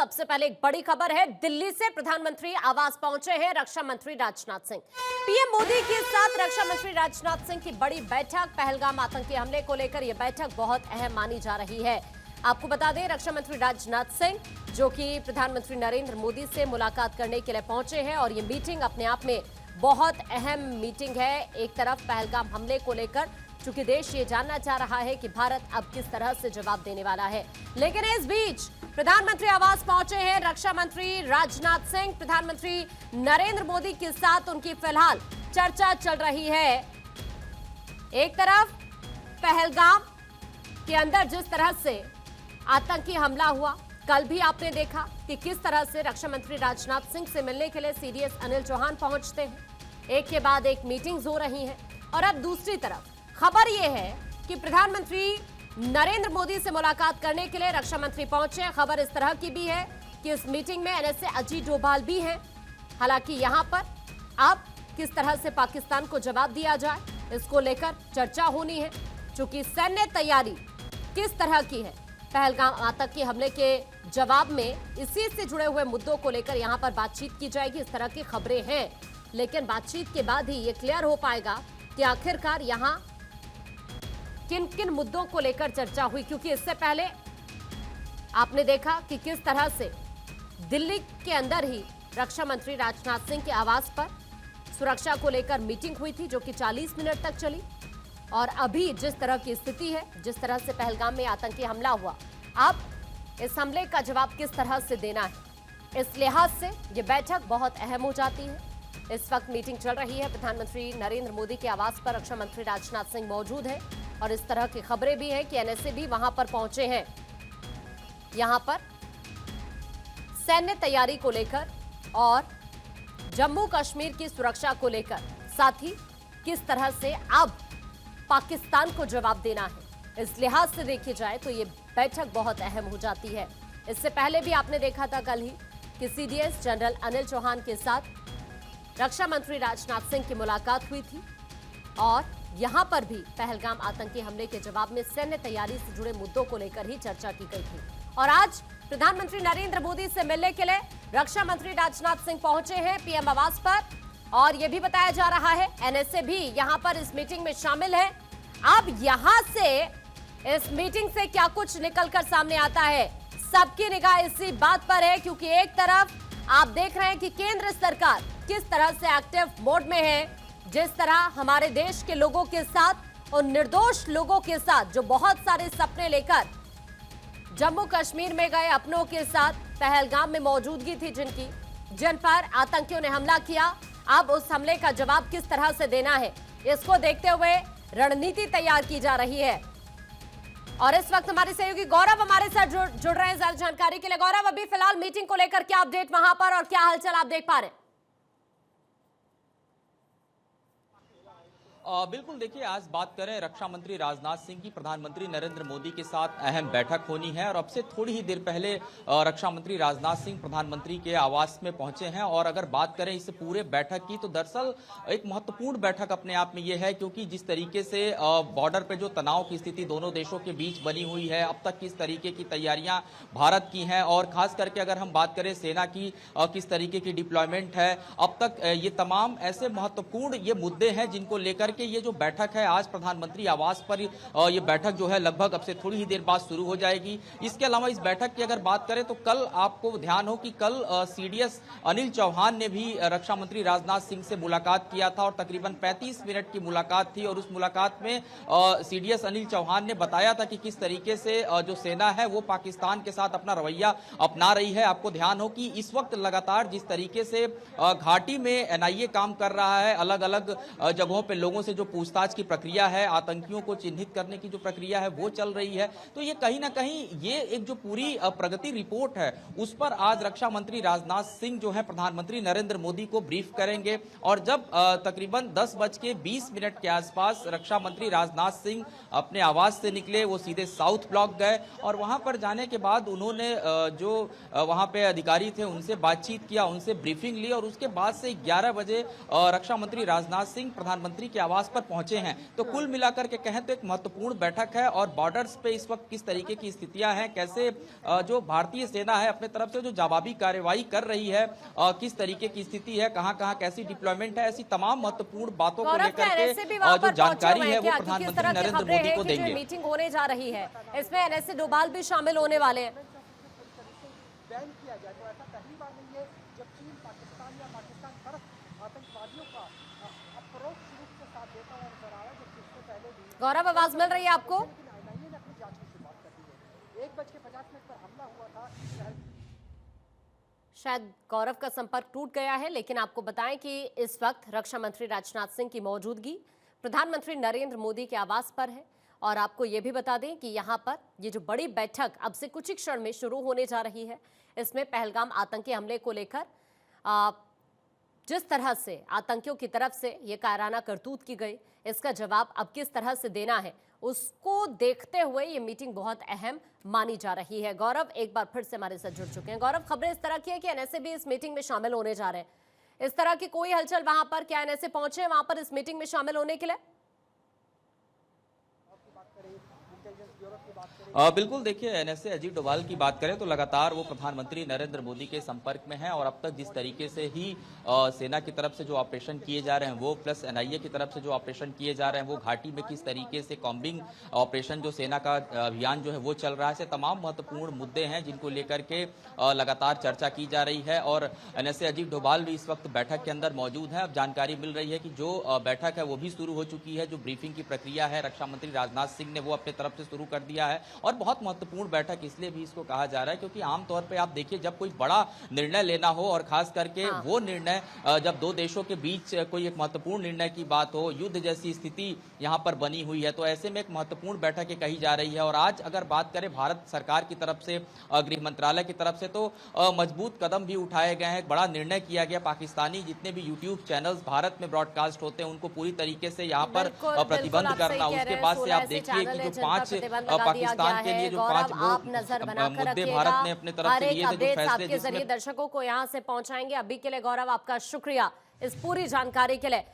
सबसे पहले एक बड़ी खबर है, दिल्ली से प्रधानमंत्री आवास पहुंचे हैं रक्षा मंत्री राजनाथ सिंह। पीएम मोदी के साथ रक्षा मंत्री राजनाथ सिंह की बड़ी बैठक, पहलगाम आतंकी हमले को लेकर यह बैठक बहुत अहम मानी जा रही है। आपको बता दें, रक्षा मंत्री राजनाथ सिंह जो कि प्रधानमंत्री नरेंद्र मोदी से मुलाकात करने के लिए पहुंचे हैं और ये मीटिंग अपने आप में बहुत अहम मीटिंग है। एक तरफ पहलगाम हमले को लेकर चूंकि देश ये जानना चाह रहा है कि भारत अब किस तरह से जवाब देने वाला है, लेकिन इस बीच प्रधानमंत्री आवास पहुंचे हैं रक्षा मंत्री राजनाथ सिंह। प्रधानमंत्री नरेंद्र मोदी के साथ उनकी फिलहाल चर्चा चल रही है। एक तरफ पहलगाम के अंदर जिस तरह से आतंकी हमला हुआ, कल भी आपने देखा कि किस तरह से रक्षा मंत्री राजनाथ सिंह से मिलने के लिए सीडीएस अनिल चौहान पहुंचते हैं। एक के बाद एक मीटिंग्स हो रही हैं और अब दूसरी तरफ खबर यह है कि प्रधानमंत्री नरेंद्र मोदी से मुलाकात करने के लिए रक्षा मंत्री पहुंचे। खबर इस तरह की भी है कि इस मीटिंग में एनएसए अजीत डोभाल भी हैं। हालांकि यहां पर अब किस तरह से पाकिस्तान को जवाब दिया जाए, इसको लेकर चर्चा होनी है। चूंकि सैन्य तैयारी किस तरह की है, पहलगाम आतंकी हमले के जवाब में इसी से जुड़े हुए मुद्दों को लेकर यहां पर बातचीत की जाएगी। इस तरह की खबरें हैं, लेकिन बातचीत के बाद ही ये क्लियर हो पाएगा कि आखिरकार यहां किन किन मुद्दों को लेकर चर्चा हुई। क्योंकि इससे पहले आपने देखा कि किस तरह से दिल्ली के अंदर ही रक्षा मंत्री राजनाथ सिंह के आवास पर सुरक्षा को लेकर मीटिंग हुई थी, जो कि 40 मिनट तक चली। और अभी जिस तरह की स्थिति है, जिस तरह से पहलगाम में आतंकी हमला हुआ, अब इस हमले का जवाब किस तरह से देना है, इस लिहाज से ये बैठक बहुत अहम हो जाती है। इस वक्त मीटिंग चल रही है, प्रधानमंत्री नरेंद्र मोदी के आवास पर रक्षा मंत्री राजनाथ सिंह मौजूद है और इस तरह की खबरें भी हैं कि एनएसए भी वहां पर पहुंचे हैं। यहां पर सैन्य तैयारी को लेकर और जम्मू कश्मीर की सुरक्षा को लेकर, साथ ही किस तरह से अब पाकिस्तान को जवाब देना है, इस लिहाज से देखी जाए तो ये बैठक बहुत अहम हो जाती है। इससे पहले भी आपने देखा था कल ही कि सीडीएस जनरल अनिल चौहान के साथ रक्षा मंत्री राजनाथ सिंह की मुलाकात हुई थी और यहां पर भी पहलगाम आतंकी हमले के जवाब में सैन्य तैयारी से जुड़े मुद्दों को लेकर ही चर्चा की गई थी। और आज प्रधानमंत्री नरेंद्र मोदी से मिलने के लिए रक्षा मंत्री राजनाथ सिंह पहुंचे हैं पीएम आवास पर और यह भी बताया जा रहा है एनएसए भी यहां पर इस मीटिंग में शामिल है। अब यहां से इस मीटिंग से क्या कुछ निकलकर सामने आता है, सबकी निगाह इसी बात पर है। क्योंकि एक तरफ आप देख रहे हैं कि केंद्र सरकार किस तरह से एक्टिव मोड में है, जिस तरह हमारे देश के लोगों के साथ और निर्दोष लोगों के साथ जो बहुत सारे सपने लेकर जम्मू कश्मीर में गए, अपनों के साथ पहलगाम में मौजूदगी थी जिन पर आतंकियों ने हमला किया, अब उस हमले का जवाब किस तरह से देना है, इसको देखते हुए रणनीति तैयार की जा रही है। और इस वक्त हमारे सहयोगी गौरव हमारे साथ जुड़ रहे हैं ज्यादा जानकारी के लिए। गौरव, अभी फिलहाल मीटिंग को लेकर क्या अपडेट वहां पर और क्या हलचल आप देख पा रहे हैं? बिल्कुल, देखिए, आज बात करें रक्षा मंत्री राजनाथ सिंह की, प्रधानमंत्री नरेंद्र मोदी के साथ अहम बैठक होनी है और अब से थोड़ी ही देर पहले रक्षा मंत्री राजनाथ सिंह प्रधानमंत्री के आवास में पहुंचे हैं। और अगर बात करें इस पूरे बैठक की, तो दरअसल एक महत्वपूर्ण बैठक अपने आप में यह है, क्योंकि जिस तरीके से बॉर्डर पे जो तनाव की स्थिति दोनों देशों के बीच बनी हुई है, अब तक किस तरीके की तैयारियां भारत की हैं और खास करके अगर हम बात करें सेना की किस तरीके की डिप्लॉयमेंट है, अब तक ये तमाम ऐसे महत्वपूर्ण ये मुद्दे हैं जिनको लेकर कि ये जो बैठक है आज प्रधानमंत्री आवास पर, ये बैठक जो है लगभग अब से थोड़ी ही देर बाद शुरू हो जाएगी। इसके अलावा इस बैठक की अगर बात करें तो कल आपको ध्यान हो कि कल सीडीएस अनिल चौहान ने भी रक्षा मंत्री राजनाथ सिंह से मुलाकात किया था और तकरीबन 35 मिनट की मुलाकात थी। और उस मुलाकात में सीडीएस अनिल चौहान ने बताया था कि किस तरीके से जो सेना है वो पाकिस्तान के साथ अपना रवैया अपना रही है। आपको ध्यान हो कि इस वक्त लगातार जिस तरीके से घाटी में एनआईए काम कर रहा है, अलग अलग जगहों पर लोगों से जो पूछताछ की प्रक्रिया है, आतंकियों को चिन्हित करने की जो प्रक्रिया है वो चल रही है। तो ये कहीं ना कहीं ये एक जो पूरी प्रगति रिपोर्ट है उस पर आज रक्षा मंत्री राजनाथ सिंह जो है प्रधानमंत्री नरेंद्र मोदी को ब्रीफ करेंगे। और जब तकरीबन 10:20 के आसपास रक्षा मंत्री राजनाथ सिंह अपने आवास से निकले, वो सीधे साउथ ब्लॉक गए और वहां पर जाने के बाद उन्होंने जो वहां पे अधिकारी थे उनसे बातचीत किया, उनसे ब्रीफिंग ली और उसके बाद से 11 बजे रक्षा मंत्री राजनाथ सिंह प्रधानमंत्री के आवास आवास पर पहुंचे हैं। तो कुल मिलाकर के कहें तो एक महत्वपूर्ण बैठक है और बॉर्डर्स पे इस वक्त किस तरीके की स्थितियां हैं, कैसे जो भारतीय सेना है अपने तरफ से जो जवाबी कार्रवाई कर रही है, किस तरीके की स्थिति है, कहां कैसी डिप्लॉयमेंट है, ऐसी तमाम महत्वपूर्ण बातों को लेकर के जो जानकारी है वो प्रधानमंत्री नरेंद्र मोदी को देंगे। मीटिंग होने जा रही है, इसमें एनएसए डोभाल भी शामिल होने वाले हैं। बैन किया जाए तो ऐसा पहली बार नहीं है जब चीन पाकिस्तान या पाकिस्तान तरफ आतंकवादियों का अपरोक्ष रूप से साथ देता हुआ नजर आ रहा है, जबकि इससे पहले भी। गौरव, आवाज मिल रही है आपको? एनआईए ने अपनी जांच की शुरुआत कर दी है। 1:50 पर हमला हुआ था। शायद गौरव का संपर्क टूट गया है, लेकिन आपको बताएं कि इस वक्त रक्षा मंत्री राजनाथ सिंह की मौजूदगी प्रधानमंत्री नरेंद्र मोदी के आवास पर है। और आपको यह भी बता दें कि यहां पर ये जो बड़ी बैठक अब से कुछ ही क्षण में शुरू होने जा रही है, इसमें पहलगाम आतंकी हमले को लेकर जिस तरह से आतंकियों की तरफ से ये कायराना करतूत की गई, इसका जवाब अब किस तरह से देना है, उसको देखते हुए ये मीटिंग बहुत अहम मानी जा रही है। गौरव एक बार फिर से हमारे साथ जुड़ चुके हैं। गौरव, खबरें इस तरह की है कि एनएसए भी इस मीटिंग में शामिल होने जा रहे हैं। इस तरह की कोई हलचल वहां पर, क्या एनएसए पहुंचे हैं वहां पर इस मीटिंग में शामिल होने के लिए? बिल्कुल, देखिए एनएसए अजीत डोभाल की बात करें तो लगातार वो प्रधानमंत्री नरेंद्र मोदी के संपर्क में है और अब तक जिस तरीके से ही सेना की तरफ से जो ऑपरेशन किए जा रहे हैं वो, प्लस एनआईए की तरफ से जो ऑपरेशन किए जा रहे हैं वो, घाटी में किस तरीके से कॉम्बिंग ऑपरेशन जो सेना का अभियान जो है वो चल रहा है, ऐसे तमाम महत्वपूर्ण मुद्दे हैं जिनको लेकर के लगातार चर्चा की जा रही है। और एनएसए अजीत डोभाल भी इस वक्त बैठक के अंदर मौजूद है। अब जानकारी मिल रही है कि जो बैठक है वो भी शुरू हो चुकी है। जो ब्रीफिंग की प्रक्रिया है रक्षा मंत्री राजनाथ सिंह ने वो अपने तरफ से शुरू कर दिया है। और बहुत महत्वपूर्ण बैठक इसलिए भी इसको कहा जा रहा है क्योंकि आमतौर पे आप देखिए जब कोई बड़ा निर्णय लेना हो और खास करके वो निर्णय जब दो देशों के बीच कोई एक महत्वपूर्ण निर्णय की बात हो, युद्ध जैसी स्थिति यहाँ पर बनी हुई है, तो ऐसे में एक महत्वपूर्ण बैठक ये कही जा रही है। और आज अगर बात करें भारत सरकार की तरफ से, गृह मंत्रालय की तरफ से, तो मजबूत कदम भी उठाए गए हैं। एक बड़ा निर्णय किया गया, पाकिस्तानी जितने भी यूट्यूब चैनल्स भारत में ब्रॉडकास्ट होते हैं उनको पूरी तरीके से यहाँ पर प्रतिबंध करना। उसके बाद से आप देखिए कि जो 5 पाकिस्तान के लिए जो 5 मुद्दे भारत ने अपने तरफ से लिए थे, जो फैसले के जरिए दर्शकों को यहाँ से पहुंचाएंगे। अभी के लिए गौरव आपका शुक्रिया इस पूरी जानकारी के लिए।